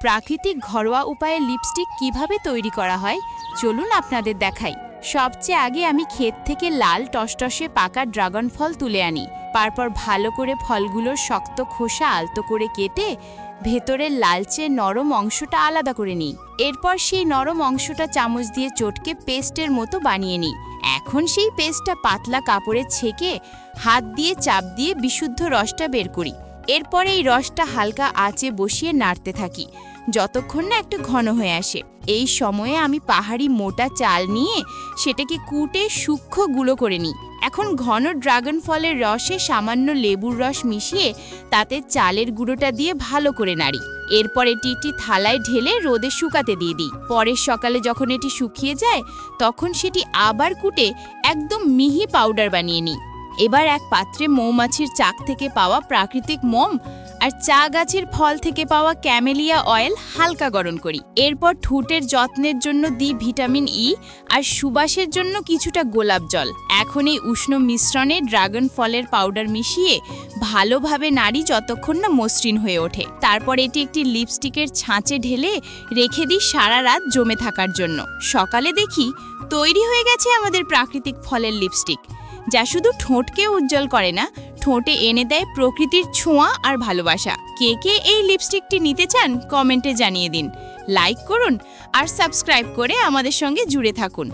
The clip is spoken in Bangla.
প্রাকৃতিক ঘরোয়া উপায়ে লিপস্টিক কিভাবে তৈরি করা হয় চলুন আপনাদের দেখাই। সবচেয়ে আগে আমি ক্ষেত থেকে লাল টসটসে পাকা ড্রাগন ফল তুলে আনি। তারপর ভালো করে ফলগুলোর শক্ত খোসা আলতো করে কেটে ভেতরের লালচে নরম অংশটা আলাদা করে নিই। এরপর সেই নরম অংশটা চামচ দিয়ে চটকে পেস্টের মতো বানিয়ে নিই। এখন সেই পেস্টটা পাতলা কাপড়ে ছেঁকে হাত দিয়ে চাপ দিয়ে বিশুদ্ধ রসটা বের করি। এরপর এই রসটা হালকা আঁচে বসিয়ে নাড়তে থাকি যতক্ষণ না একটু ঘন হয়ে আসে। এই সময়ে আমি পাহাড়ি মোটা চাল নিয়ে সেটাকে কুটে সূক্ষ্ম গুঁড়ো করে নিই। এখন ঘন ড্রাগন ফলের রসে সামান্য লেবুর রস মিশিয়ে তাতে চালের গুঁড়োটা দিয়ে ভালো করে নাড়ি। এরপর এটি একটি থালায় ঢেলে রোদে শুকাতে দিয়ে দিই। পরের সকালে যখন এটি শুকিয়ে যায় তখন সেটি আবার কুটে একদম মিহি পাউডার বানিয়ে নিই। এবার এক পাত্রে মৌমাছির চাক থেকে পাওয়া প্রাকৃতিক মোম আর চা গাছের ফল থেকে পাওয়া ক্যামেলিয়া অয়েল হালকা গরম করি। এরপর ঠোঁটের যত্নের জন্য দিই ভিটামিন ই আর সুবাসের জন্য কিছুটা গোলাপ জল। এখন এই উষ্ণ মিশ্রণে ড্রাগন ফলের পাউডার মিশিয়ে ভালোভাবে নাড়ি যতক্ষণ না মসৃণ হয়ে ওঠে। তারপর এটি একটি লিপস্টিকের ছাঁচে ঢেলে রেখে দিই সারা রাত জমে থাকার জন্য। সকালে দেখি তৈরি হয়ে গেছে আমাদের প্রাকৃতিক ফলের লিপস্টিক, যা শুধু ঠোঁটকে উজ্জ্বল করে না, ঠোঁটে এনে দেয় প্রকৃতির ছোঁয়া আর ভালোবাসা। কে কে এই লিপস্টিকটি নিতে চান কমেন্টে জানিয়ে দিন। লাইক করুন আর সাবস্ক্রাইব করে আমাদের সঙ্গে জুড়ে থাকুন।